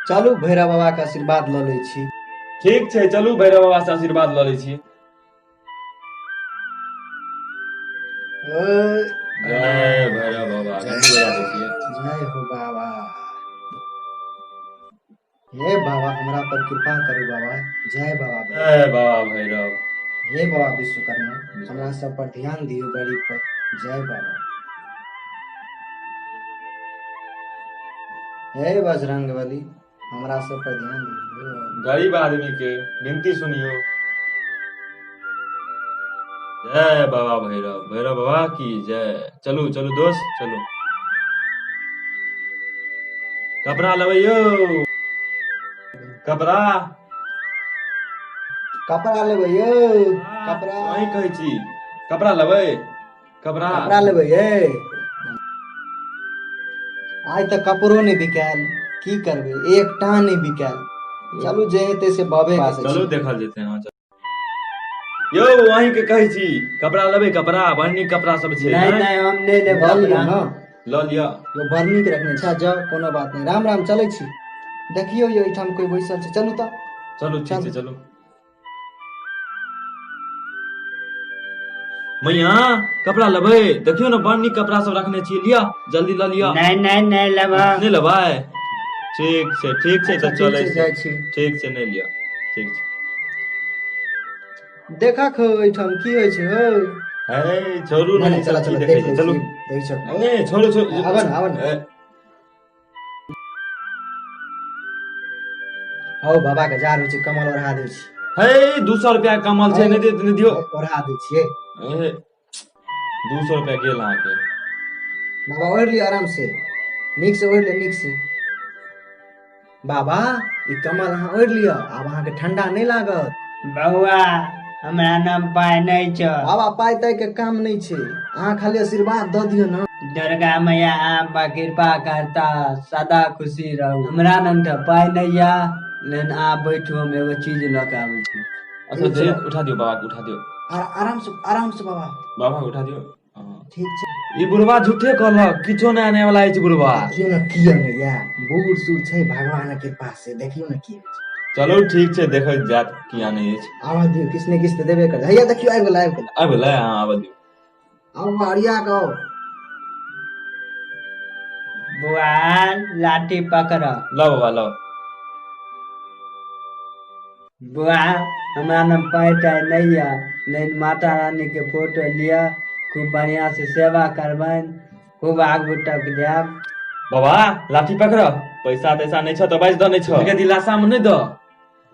चलू भैरव बाबा के आशीर्वाद ल लै छी। ठीक छै, चलू भैरव बाबा से आशीर्वाद ल लै छी। जय भैरव बाबा, घंटी बजा दै छियै। जय हो बाबा। हे बाबा हमरा पर कृपा करू बाबा। जय बाबा भैरव। जय बाबा भैरव। हे बाबा विश्वकर्मा हमरा सब पर ध्यान दियो, गरीब पर। जय बाबा। हे बजरंगबली हमरा सब पर ध्यान दियो। गरीब आदमी के विनती सुनियो। जय बाबा भैरव, भैरव बाबा की जय। चलू चलू दोस्त चलू। कपड़ा लेबै यौ, कपड़ा कपड़ा लेबै यौ, कपड़ा वही कहै छी, कपड़ा लेबै, कपड़ा लेबै ये। आइ तऽ कपड़ो नहि बिकायल, की करबै एकटा नहि बिकायल। चलू जे हेतै से बाबे पास छै। चलू देखल जेतै। हाँ यौ वहीं के कहै छी, कपड़ा लेबै, कपड़ा बड़ नीक कपड़ा सब छै। नहीं नहीं हम नहीं ले लऽ लिअ कपड़ा। न। लऽ लिअ। यो बड़ नीक रखने छै, जाउ कोनो बात नहीं। राम राम चलै छी। देखियौ यो एहिठाम कोई बैसल छै, चलू तऽ। चलू ठीक छै चलू। मैया कपड़ा लेबै, देखियौ ने बड़ नीक कपड़ा सब रखने छियै, लिअ जल्दी लऽ लिअ। नहीं नहीं नहीं लेबा। नहीं लेबै, ठीक छै ठीक छै, अच्छा, तऽ ठीक चलै छै, छै। जाइ छी। ठीक छै नहीं लिअ, ठीक छै। देखा खो एहिठाम की होइ छै हौ। है छोड़ू नहीं ने, नहीं ई चला सब की चला देखै देख छै, लै चलू। छी, देख छक। ए छोड़ू छोड़ू, आवन आवन। ए, हौ बाबा के जार होइ छै, कमल ओढ़ा दै छी। है 200 रुपया कमल छै, नहीं दियौ। ओढ़ा दै छियै। 200 रुपया गेल अहाँके। बाबा ओढ़ लिअ आराम से, नीक से ओढ़ लिअ, नीक से। बाबा ई कमल अहाँ ओढ़ लिअ, आब अहाँके ठंडा नहीं लागत। बउआ हमरा नाम पाय नहीं छ। बाबा पाय ताय के काम नहीं छै, अहाँ खाली आशीर्वाद दऽ दियौ न। दुर्गा मैया आप पर कृपा करता सदा खुशी रहू। हमरा नाम त पाय नहीं या, लेकिन आप बैठू हम एगो चीज लऽ के आबै छी। अच्छा दे, उठा दियो बाबा के, उठा दियो। आराम से बाबा। बाबा के उठा दियो। ठीक छै। ई बुढ़वा झूठे कहलक, किछो नहीं आने वाला अछि बुढ़वा। देखियौ न की अनैया, बूढ़ सूढ़ छै भगवान के कृपा से, देखियौ न की होइ छै। चलू ठीक छै, देखैत जायत की आनै अछि। आबऽ दियौ, किछ ने किछ तऽ देबे करतै। हैया देखियौ आबि गेल, आबि गेल। आबि गेलै, हाँ आबऽ दियौ। आउ अरिया के आउ। बुआ लाठी पकड़। लाओ बाबा लाओ। बुआ हमरा नाम पाय ताय नहीं या, लेकिन माता रानी के फोटो लिया, खूब बढ़िया से सेवा करबैन, खूब आगू तक जायब। बाबा लाठी पकड़, पैसा तैसा नहीं छ तो बाजि दऽ, नहीं छ के दिलासा में नहीं दऽ।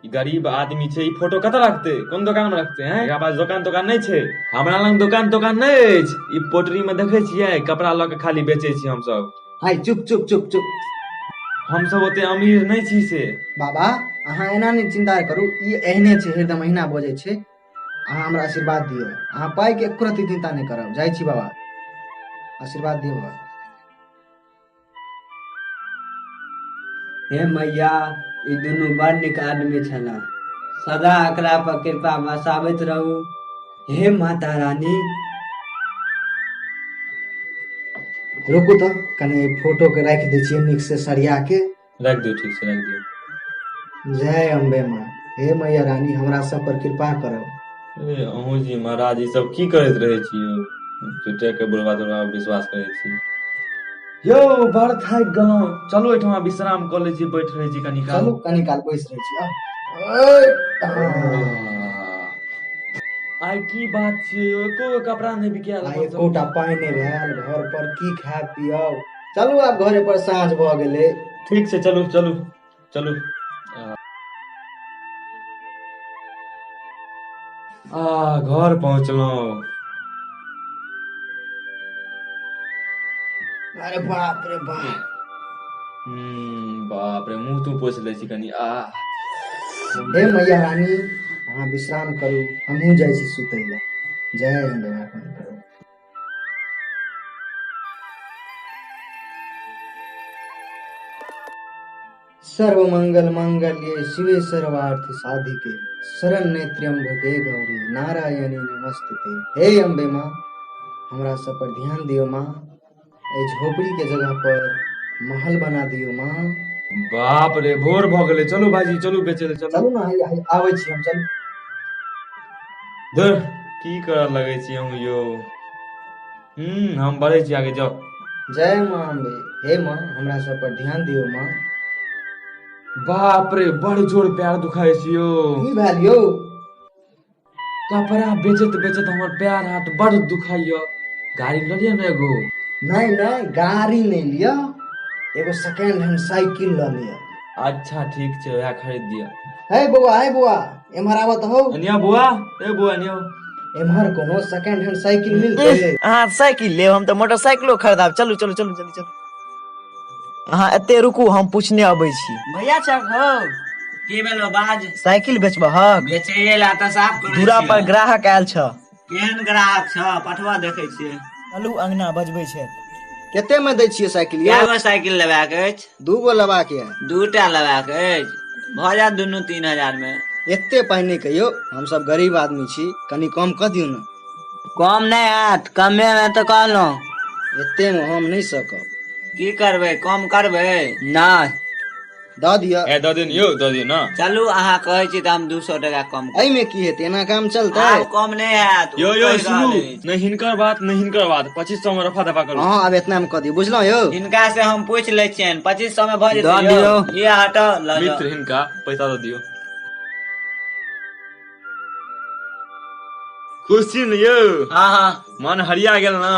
ई गरीब आदमी छै, ई फोटो कतऽ रखतै, कोन दुकान में रखतै हैं? एकरा पास दुकान तोकान नहीं छै। हमरा लग दुकान तोकान नहीं अछि। ई पोटरी में देखै छियै कपड़ा लऽ के खाली बेचै छी हमसब। हाय चुप चुप चुप चुप। हमसब ओते अमीर नहीं छी से। बाबा अहाँ एना नहीं चिंता करू, ई एहने छै, हरदम अहिना बजै छै। अहाँ हमरा आशीर्वाद दियौ, अहाँ पाइ के एको रत्ती चिंता नहीं करब। जाइ छी बाबा, आशीर्वाद दियौ बाबा। हे मैया ई दुनू बड़ नीक आदमी छला, सदा एकरा पर कृपा बरसाबैत रहू। हे माता रानी। रुकू तऽ कनी फोटो के राखि दै छियै नीक से सरिया के। राखि दियौ, ठीक से राखि दियौ। जय अम्बे माँ। हे मैया रानी हमरा सब पर कृपा करब। ए अहूँ जी महाराज ई सब की करैत रहै छी यौ, झूठे के बुढ़वा तुढ़वा पर विश्वास करै छी। यौ बड़ थाकि गेलहुँ, चलू एहिठमा विश्राम कऽ लै छी, बैठ रहै छी कनी काल। चलू कनी काल बैस रहै छी। आह। आइ की बात छै यौ, एको गो कपड़ा नहीं बिकायल आइ अपन एकोटा सबके। पाइ नहि भेल, घर पर की खायब पियब। चलू आब घरे पर, साँझ भऽ गेलै। ठीक छै चलू चलू चलू। घर पहुँचलहुँ। अरे बाप रे बाप। बाप रे, मुंह तू पोछि लै छी कनी। हे मैया रानी अहाँ विश्राम करू, हमहूँ जाइ छी सुतै लए। जय अम्बे माँ। सर्व मंगल मंगल्ये शिवे सर्वार्थ साधिके, शरण्ये त्र्यंबके गौरी नारायणी नमस्तुते। हे अम्बे माँ हमरा सब पर ध्यान दियो माँ। ए झोपड़ी के जगह पर महल बना दियो माँ। बाप रे भोर भ गेलै, चलू भाईजी चलू बेचे ले चलू। चलू ना, आबै छी हम, चलू। धर की करऽ लगै छी हम यो। हम बढ़ै छी आगे, जाओ। जय माँ अम्बे। हे माँ, हमरा सब पर ध्यान दियौ माँ। बाप रे बड़ जोर पैर दुखाय छै यो। की भेल यौ? कपड़ा बेचत बेचत हमर पैर हाथ बड़ दुखाय। गाड़ी लऽ लिअ ने एगो। नहीं नहीं, गाड़ी नहीं लिया, एगो सेकेंड हैंड साइकिल ल लिया। अच्छा ठीक छै, वएह खरीद दिया। हे बौआ, एम्हर आबत हो। अनिया बुआ, ए बुआ अनिया। एम्हर कोनो सेकेंड हैंड साइकिल मिलतै? अहाँ साइकिल लेब, हम तऽ मोटरसाइकिलो खरीदाब। चलू चलू चलू चलू चलू। अहाँ एते रुकू, हम पूछने अबै छी। भैया छक हो? की भेलो बाज? साइकिल बेचबह हक? बेचैये ला तऽ साफ करै दूरा छियै। पर ग्राहक आयल छ। केहन ग्राहक छ? पठवा देखै छियै। चलू अंगना बजबै छै। केते में दै छियै साइकिल यौ? कए गो साइकिल लेबाक अछि? 2 गो लेबाक य। 2टा लेबाक अछि, भऽ जायत दुनू 3000 में। एते पाइ नहि कहियो, हम सब गरीब आदमी छी, कनी कम कऽ दियौ ने। कम नहि हैत, कमे में तऽ कहलहुँ। एते में हम नहीं सकब। की करबै, कम करबै? नहि। दऽ दिअ। ए दऽ दियौ यौ, दऽ दियौ ना। चलू अहाँ कहै छी तऽ हम 200 टका कम एहि में की हेतै, एना काम चलतै? आब कम नहीं हैत। यो यो ऊपर सुनू, रहल अछि। नहीं हिनकर बात नहीं हिनकर बात, 2500 में रफा दफा करू। हाँ अब इतना में कऽ दियौ, बुझलहुँ यौ? हिनका से हम पूछ ले छियन, 2500 में भऽ दऽ जेतै दियौ। ये हटो ल जाओ। मित्र हिनका पैसा दऽ दियौ। खुश छी ने यौ? हाँ हाँ। मन हरिया गेल ना।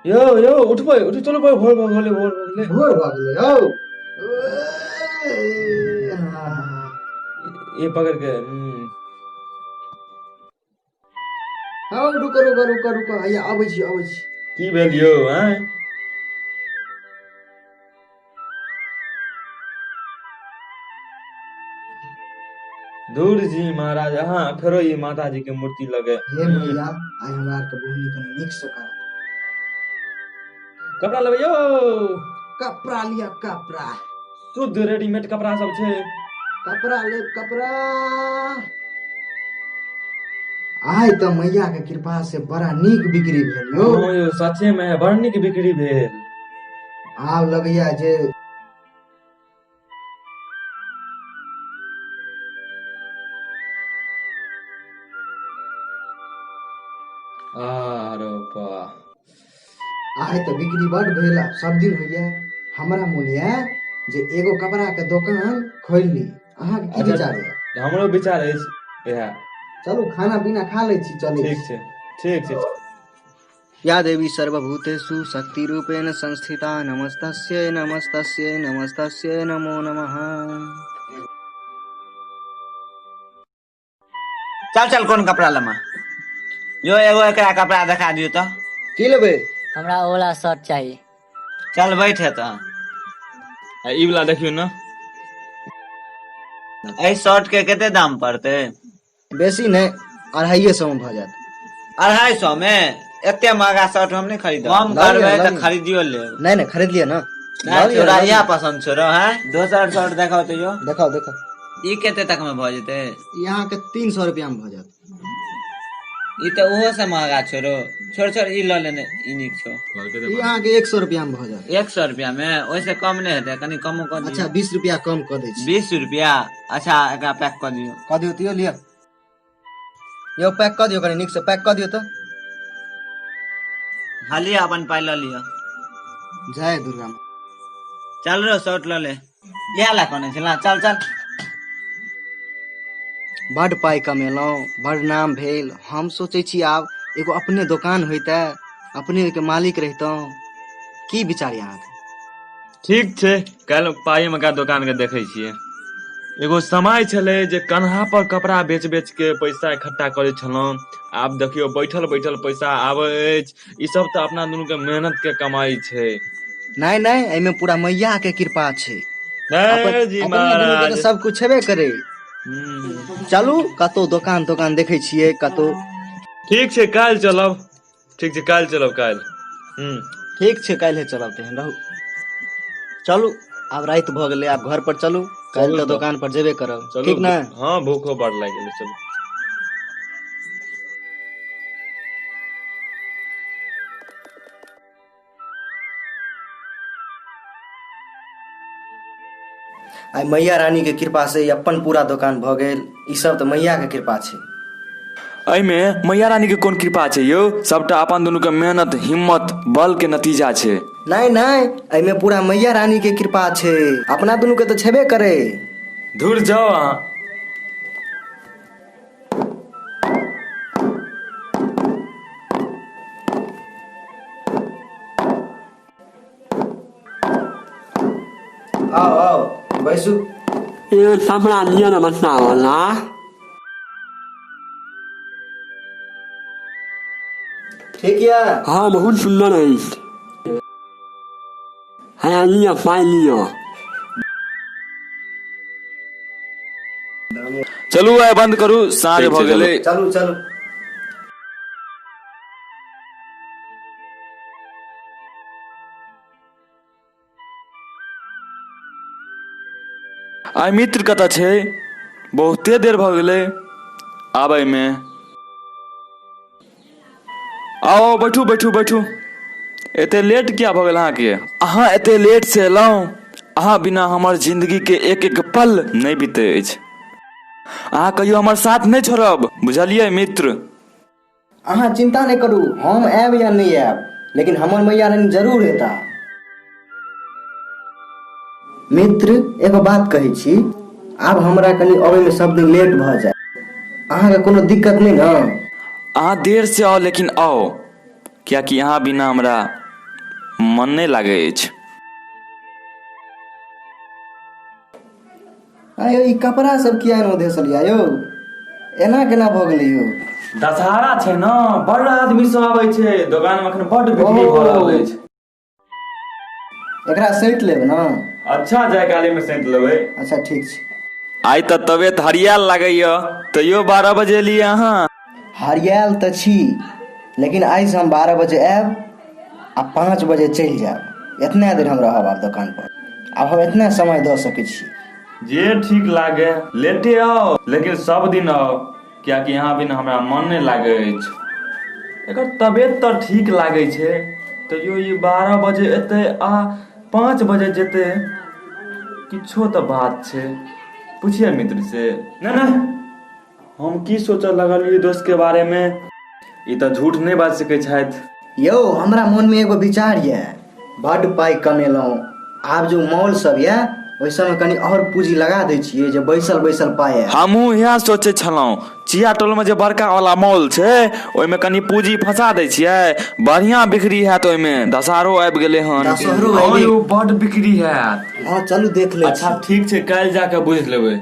यो यो उठबै, उठ चलो भोर भोर भऽ गेलै, भोर भऽ गेलै। भोर भऽ गेलै यौ। ये पकड़ के हाँ रुको रुको रुको रुको, हैया आबै छी आबै छी। की भेल यौ हैं? धूर जी महाराज, अहाँ फेरो ये माता जी के मूर्ति लगे। हे मैया, आइ हमरा आर के बोहनी कनी नीक से कर। कपड़ा लेबै यौ? कपड़ा लिया कपड़ा। शुद्ध रेडीमेड कपड़ा सब छै। कपड़ा ले कपड़ा। आइ तऽ मैया के कृपा से बड़ा नीक बिक्री भेल यौ। हाँ यौ सच्चे में बड़ नीक बिक्री भेल। आब लगैया जे आरो बा आइ तऽ बिक्री बड़ भेल। सब दिन होइया, हमरा मोन ये जे एगो कपड़ा के दुकान खोल ली। अहाँ के की विचार है? हमरो विचार अछि इएह। चलू खाना पीना खा लै छी, चलै ठीक छै ठीक छै। या देवी सर्वभूतेषु शक्ति रूपेण संस्थिता नमस्तस्यै नमस्तस्यै नमस्तस्यै नमो नमः। चल चल कौन कपड़ा लमा जो एगो एकरा कपड़ा दिखा दियो तो। की लेबै? हमरा ओला शर्ट चाहिए। चल बैठ है तो। ई वाला देखियो ना। एहि शर्ट के कते दाम पड़ते? बेसी नहीं, 250 में भऽ जायत। 250 में? एते महंगा शर्ट हम नहीं खरीद। कम लऽ लिअ, करबै लऽ तो लिअ। खरीदियो ले। नहीं नहीं खरीद लिया ना। नहीं तोरा यह पसंद छोरो है? दोसर शर्ट देखाओ तो यो। देखाओ देखाओ। ई कते तक में भ जेते? यहाँ के 300 रुपया में भऽ जायत। ई तो ओहो से महंगा छोरो। छोड़ छोड़ ई ल लेने, ई निक छो। ई यहाँ के 100 रुपया में भऽ जायत। 100 रुपया में? ओइसे कम नहीं हेते, कनी कमो कर दियो। अच्छा 20 रुपया कम कऽ दै छी। 20 रुपया? अच्छा एकरा पैक कर दियो। कऽ दियौ तो लिया। यो पैक कऽ दियौ, कनी नीक से पैक कऽ दियौ तो। हालिया अपन पाई ल लियो। जय दुर्गा माँ। चल रो शर्ट ल ले। इएह ला कोने छला, चल चल। बड़ पाई कमेलहुँ, बड़ नाम भेल। हम सोचै छी आब एगो अपने दुकान होइते, अपने के मालिक रहितौं। की विचार यहाँ के? ठीक छै, कल पाई में का दुकान के देखे छियै। एगो समय छले जे कन्हा पर कपड़ा बेच बेच के पैसा इकट्ठा करे छलौं। आब देखियो बैठल बैठल पैसा आवे अछि। ई सब तो अपना दुनू के मेहनत के कमाई छै। नहीं नहीं, एमे पूरा मैया के कृपा छै। जय जी अपने दुनू के महाराज। तऽ सब कुछ छेबे करे। चलू कतौ दुकान दुकान देखे छियै कतौ। ठीक छै काल्हि चलब। ठीक छै काल्हि चलब काल्हि। ठीक छै, काल्हे चलब तेहन रहू। चलू आब रात भ गेलै, आब घर पर चलू, काल्हि तऽ दुकान पर जेबे करब, चलू ठीक ना? हाँ भूखो बड़ लागि गेलै, चलू। आइ मैया रानी के कृपा से अपन पूरा दुकान भ गेल, ई सब तऽ मैया के कृपा छै। एहिमे मैया रानी के कोन कृपा छै यौ, सबटा अपन दुनू के मेहनत हिम्मत बल के नतीजा छै। नहीं नहीं, एहिमे पूरा मैया रानी के कृपा छै, अपना दुनू के तो छेबे करे। दूर जाओ अहाँ। आओ आओ बैसू। ये सामना लिया ना मसना वाला। ठीक या? हाँ बहुत सुंदर है। हाँ लिया पाई लिया। चलू आइ बंद करू, साँझ भ गेलै। चलू चलू। आइ मित्र कतऽ छै? बहुते देर भ गेलै आबै में। आओ बैठू बैठू बैठू। एते लेट किया भ गेल अहाँके? अहाँ एते लेट से एलहुँ, अहाँ बिना हमर जिंदगी के एक एक पल नहीं बीते अछि। अहाँ कहियो हमर साथ नहीं छोड़ब, बुझलिए मित्र? अहाँ चिंता नहीं करू, हम आयब या नहीं आयब, लेकिन हमर मैया रानी जरूर एता। मित्र एगो बात कहै छी, आब हमरा कनी अबै में सब दिन लेट भ जाए, अहाँके कोनो दिक्कत नहीं ना? अहाँ देर से आओ लेकिन आओ, कियाकि अहाँ बिना हमरा मन नहीं लागे अछि। अरे ई कपड़ा सब किया एना धेसलिया यौ, एना केना भ गेलै यौ? दशहरा छै ना, बड़ आदमी सब आबै छै, दुकान में अखन बड़ बिक्री भ रहल अछि। एकरा सैंत लेब ना? अच्छा जाय काले में सैंत लेबै। अच्छा ठीक छै। आइ तऽ तबियत हरियाल लागैया, तैयो 12 बजे एलियै अहाँ। हरियाल तऽ छी, लेकिन आइ से हम 12 बजे आयब आ 5 बजे चलि जायब। इतना देर हम रहब आब दुकान पर, आब हम इतना समय दऽ सकै छी। जे ठीक लागे, लेटे आओ लेकिन सब दिन आओ, कियाकि यहाँ बिना हमरा मन नहीं लागे अछि। एकर तबियत तऽ ठीक लागे छै, तैयो ई 12 बजे एतै आ 5 बजे जेतै, किछो तऽ बात छै। पूछिए मित्र से। नहीं नहीं, हम की सोचऽ लगलियै दोस्त के बारे में, ई तऽ झूठ नहीं बाजि सकै छथि। यौ हमरा मन में एगो विचार ये, बड़ पाई कमेलहुँ, आब जो मॉल सब ये ओहि सब में कनी और पूंजी लगा दै छियै जे बैसल बैसल पाई आयत। हमहूँ इएह सोचे छलहुँ, चिया टोल में जे बड़का वाला मॉल छै ओहिमे कनी पूंजी फंसा दै छियै, बढ़िया बिक्री हैत ओहिमे। दशहरो आबि गेलै हन। दशहरो हाँ आबि- यौ बड बिक्री हैत। हाँ चलू देख ले। अच्छा ठीक छै, काल्हि जाके बुझि लेबै।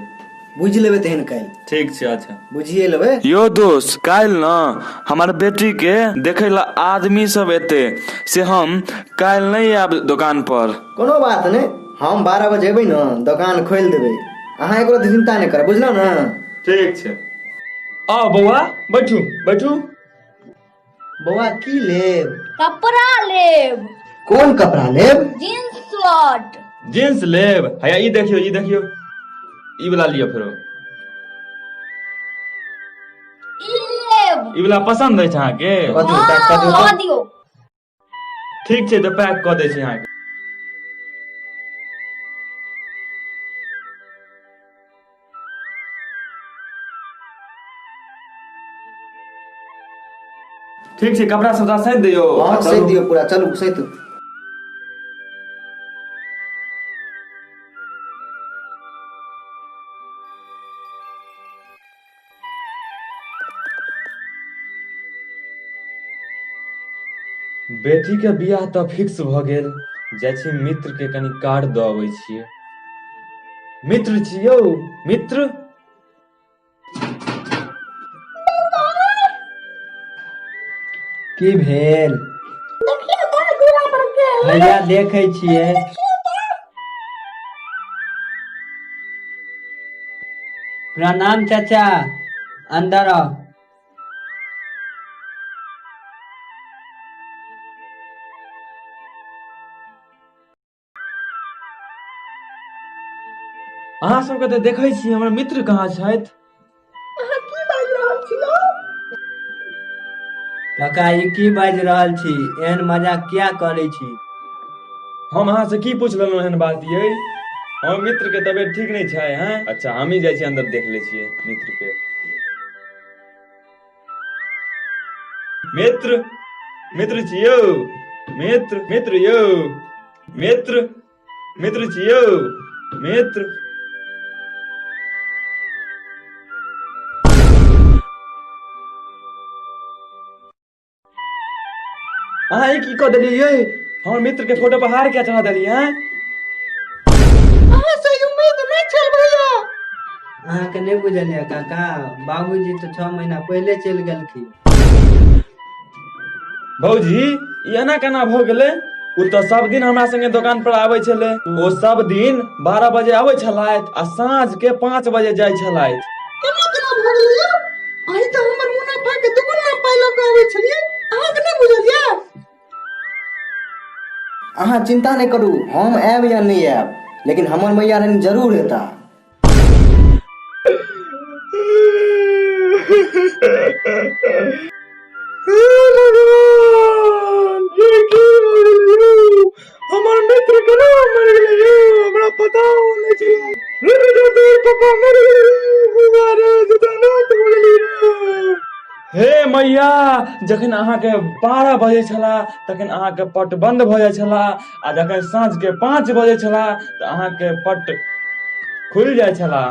बुझि लेबै तेहन काल्हि। ठीक छै अच्छा। बुझिए लेबै। यो दोस्त, काल्हि न हमर बेटी के देखे ला आदमी सब एते, से हम काल्हि नहीं आयब दुकान पर। कोनो बात नहीं, हम 12 बजे एबै न, दुकान खोलि देबै, अहाँ एको रत्ती चिंता नहीं करब, बुझलहुँ ना? ठीक छै। आओ बौआ बैठू बैठू। बौआ की लेब? कपड़ा लेब। कोन कपड़ा लेब? Jeans shirt. जींस लेब? हैया ई देखियो ई देखियो, ई वाला लियो फेरो। ई लेब। ई वाला पसंद अछि अहाँके? कऽ दियौ, पैक कऽ दियौ कऽ तऽ। दियौ। ठीक छै तऽ पैक कऽ दै छी अहाँके। ठीक छै, कपड़ा सबटा सैंत दियौ। हाँ सैंत दियौ पूरा, चलू सैंतू। बेटी के बियाह तऽ फिक्स भ गेल, जाइ छी मित्र के कनि कार्ड दऽ अबै छियै। मित्र छी यौ मित्र। की भेल? भैया देखे छियै। प्रणाम चाचा, अंदर आओ। अहाँ सबके तऽ देखै छी हमर मित्र कहाँ छथि? काका ई की बाजि रहल छी? एहन मजाक किया करै छी? हम अहाँ से की पूछ लेलहुँ एहन बात यै? हमर मित्र के तबियत ठीक नहीं छै हैं? अच्छा हम ही जाइ छी अंदर देख ले छियै मित्र के। मित्र मित्र छी यौ, मित्र यौ, मित्र छी यौ, मित्र। अहाँ ई की कह देलियै यै? हमर मित्र के फोटो पर हार क्या चढ़ा देलियै हैं? अहाँके नहीं बुझलियै काका, बाबूजी तो 6 महीना पहले चलि गेलखिन। भौजी ई एना केना भ गेलै? ओ तऽ सब दिन हमरा संगे दुकान पर आबै छलै। ओ सब दिन 12 बजे आबै छलथि आ साँझ के 5 बजे जाइ छलथि। केना केना भ गेलै यौ? अहीं तऽ हमर मुनाफा के दुगुना पाइ लऽ के आबै छलियै, अहाँ के नहीं बुझलियै? अहाँ चिंता नहीं करू, हम आयब या नहीं आयब, लेकिन हमर मैया रानी जरूर एता। हमर मित्र केना मर गेलै यौ? हमरा पता नहीं चला। पापा मर गेलै। हे मैया, जखन अहाँके 12 बजे छला तखन अहाँके पट बंद भ जाइ छला आ जखन साँझ के 5 बजे छला तऽ अहाँके पट खुल जाइ छला।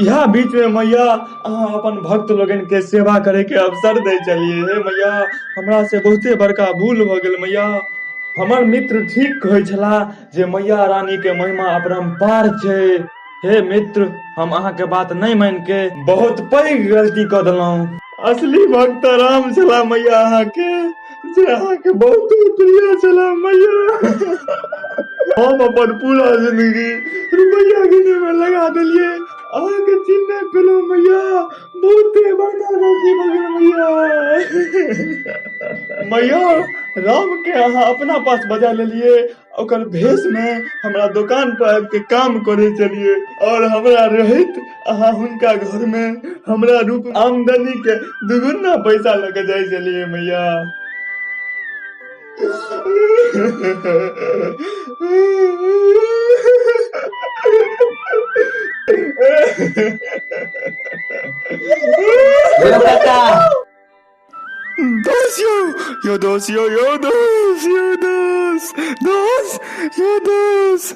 इहा बीच में मैया अहाँ अपन भक्त लोगन के सेवा करे के अवसर दे चलिए। हे मैया, हमरा से बहुते बड़का भूल भ गेल मैया। हमर मित्र ठीक कहै छला जे मैया रानी के महिमा अपरंपार छै। हे मित्र, हम अहाँके बात नहीं मान के बहुत पैघ गलती क देलहुं। असली भक्त राम छला मैया अहाँके, जे अहाँके बहुत प्रिय छला मैया। हम अपन पूरा जिंदगी रुपया गिने में लगा देलिए, अहाँके चिन्ह नहीं पेलहुं मैया। बहुते बड़का गलती भ गेल मैया। मैया, राम के अहाँ अपना पास बजा लेलिए, ओकर भेष में हमरा दुकान पर आबि के काम करे चलिए और हमरा रहित अहाँ हुनका घर में हमरा रूप आमदनी के दुगुना पैसा लेके जाय चलिए मैया। यो काका, दोस्त यो दोस्त यो दोस्त।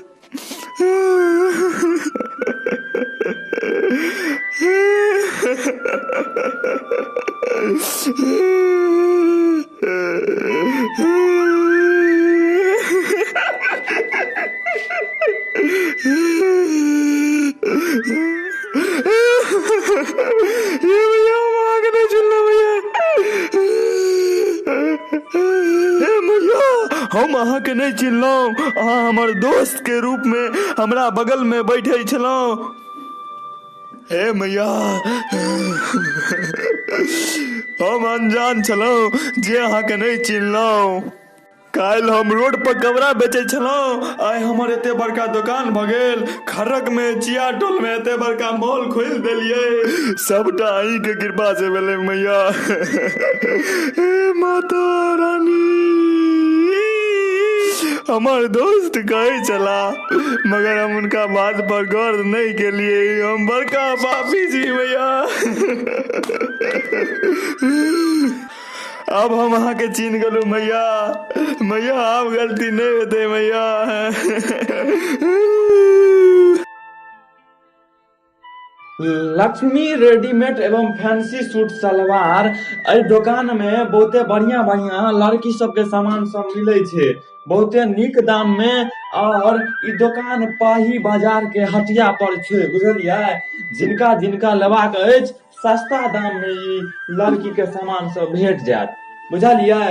हम अहाँ के नहीं चिन्हलौं, अहाँ हमर दोस्त के रूप में हमरा बगल में बैठे छलौं। हे मैया, हम अनजान छलौं जे अहाँ के नहीं चिन्हलौं। काल हम रोड पर कपड़ा बेचे छलौं, आइ हमर एते बड़का दुकान भ गेल। खरक में चिया टोल में एते बड़का मॉल खोल देलिए, सबटा अहीं के कृपा से भेले मैया। हे माता रानी, हमार दोस्त कहे चला मगर हम उनका बात पर गौर नहीं के लिए, हम बड़का पापी जी भैया। अब हम अहाँ के चिन्ह गलू मैया, मैया अब गलती नहीं होते मैया। लक्ष्मी रेडीमेड एवं फैंसी सूट सलवार एहि दुकान में बहुते बढ़िया बढ़िया लड़की सब के सामान सब मिले छे, बहुते नीक दाम में। और ई दुकान पाही बाजार के हटिया पर छे, बुझलिए। जिनका जिनका लेबाक अछि सस्ता दाम में ई लड़की के सामान सब भेट जायत, बुझलिए।